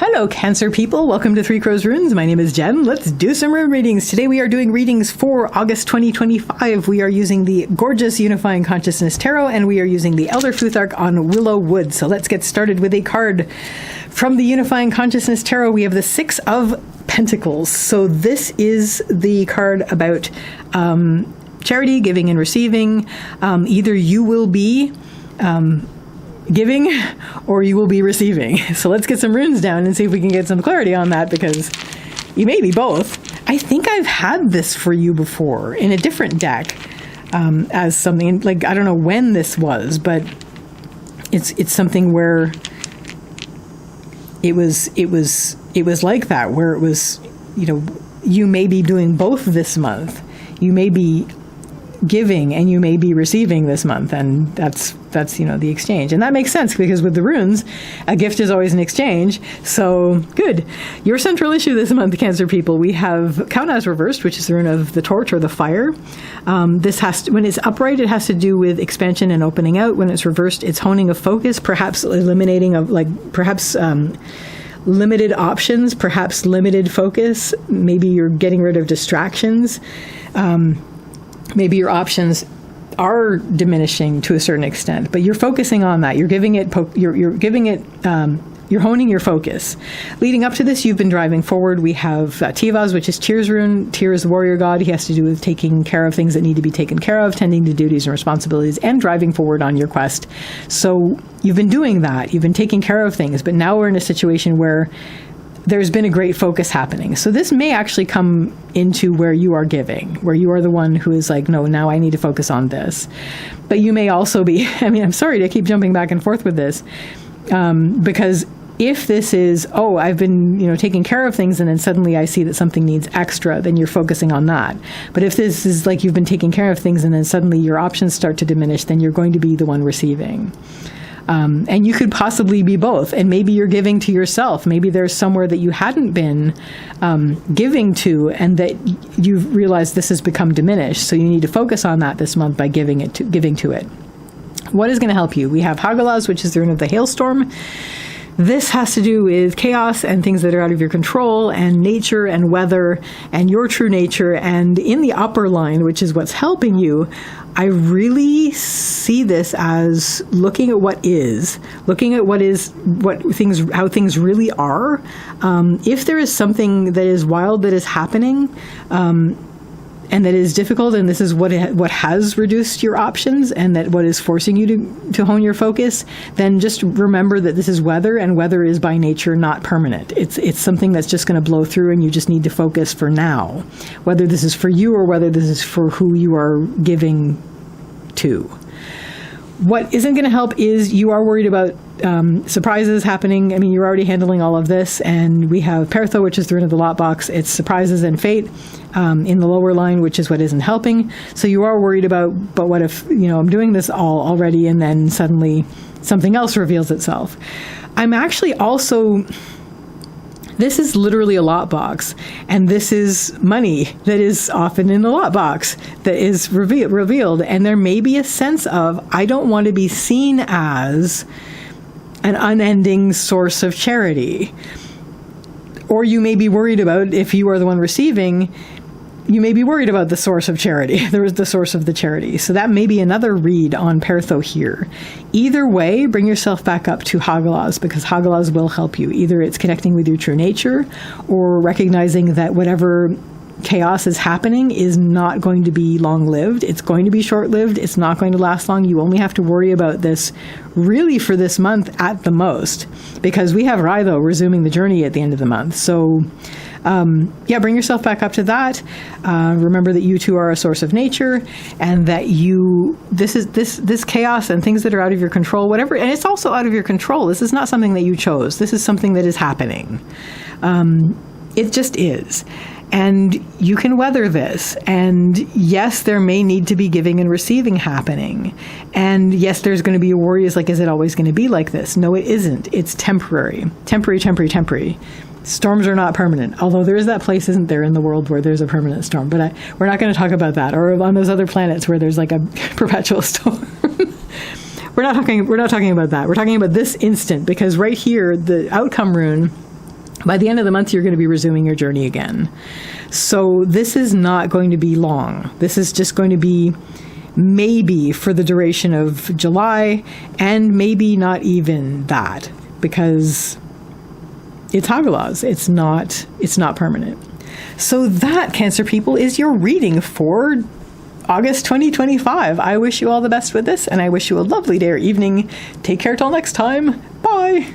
Hello, Cancer people. Welcome to Three Crows Runes. My name is Jen. Let's do some rune readings. Today we are doing readings for August 2025. We are using the gorgeous Unifying Consciousness Tarot, and we are using the Elder Futhark on Willow wood. So let's get started with a card from the Unifying Consciousness Tarot. We have the Six of Pentacles. So this is the card about charity, giving and receiving. Either you will be giving or you will be receiving. So let's get some runes down and see if we can get some clarity on that, because you may be both. I think I've had this for you before in a different deck as something like, I don't know when this was, but it's something where it was like that, where it was, you know, you may be doing both this month. You may be giving and you may be receiving this month, and that's you know, the exchange. And that makes sense, because with the runes, a gift is always an exchange. So good. Your central issue this month, Cancer people, we have Count as reversed, which is the rune of the torch or the fire. This has to, when it's upright, it has to do with expansion and opening out. When it's reversed, it's honing of focus, perhaps eliminating of limited options, perhaps limited focus. Maybe you're getting rid of distractions. Maybe your options are diminishing to a certain extent, but you're focusing on that. You're giving it, you're honing your focus. Leading up to this, you've been driving forward. We have Tivaz, which is Tyr's rune. Tyr is the warrior god. He has to do with taking care of things that need to be taken care of, tending to duties and responsibilities, and driving forward on your quest. So you've been doing that. You've been taking care of things, but now we're in a situation where there's been a great focus happening. So this may actually come into where you are giving, where you are the one who is like, no, now I need to focus on this. But you may also be, I mean, I'm sorry to keep jumping back and forth with this, because if this is, oh, I've been, you know, taking care of things and then suddenly I see that something needs extra, then you're focusing on that. But if this is like you've been taking care of things and then suddenly your options start to diminish, then you're going to be the one receiving. And you could possibly be both. And maybe you're giving to yourself. Maybe there's somewhere that you hadn't been giving to, and that you've realized this has become diminished. So you need to focus on that this month by giving to it. What is going to help you? We have Hagalaz, which is the rune of the hailstorm. This has to do with chaos and things that are out of your control, and nature and weather and your true nature. And in the upper line, which is what's helping you, I really see this as looking at what is, how things really are. If there is something that is wild that is happening, and that is difficult, and this is what has reduced your options, and that what is forcing you to hone your focus, then just remember that this is weather, and weather is by nature not permanent. It's something that's just going to blow through, and you just need to focus for now, whether this is for you or whether this is for who you are giving to. What isn't going to help is you are worried about surprises happening. I mean, you're already handling all of this, and we have Pertho, which is the rune of the lot box. It's surprises and fate in the lower line, which is what isn't helping. So you are worried about, but what if, you know, I'm doing this all already and then suddenly something else reveals itself. I'm actually also, this is literally a lot box, and this is money that is often in the lot box that is revealed. And there may be a sense of, I don't want to be seen as an unending source of charity. Or you may be worried about, if you are the one receiving, you may be worried about the source of charity. There is the source of the charity. So that may be another read on Pertho here. Either way, bring yourself back up to Hagalaz, because Hagalaz will help you. Either it's connecting with your true nature, or recognizing that whatever chaos is happening is not going to be long-lived. It's going to be short-lived. It's not going to last long. You only have to worry about this really for this month at the most, because we have Raidho resuming the journey at the end of the month. So bring yourself back up to that. Remember that you too are a source of nature, and that this chaos and things that are out of your control, whatever, and it's also out of your control. This is not something that you chose. This is something that is happening. It just is. And you can weather this. And yes, there may need to be giving and receiving happening. And yes, there's going to be a worry, is it always going to be like this? No, it isn't. It's temporary. Temporary. Storms are not permanent. Although there is that place, isn't there, in the world where there's a permanent storm. But we're not going to talk about that. Or on those other planets where there's like a perpetual storm. We're not talking about that. We're talking about this instant, because right here, the outcome rune By the end of the month, you're going to be resuming your journey again. So this is not going to be long. This is just going to be maybe for the duration of July, and maybe not even that, because it's Haggalas. It's not permanent. So that, Cancer people, is your reading for August 2025. I wish you all the best with this, and I wish you a lovely day or evening. Take care till next time. Bye.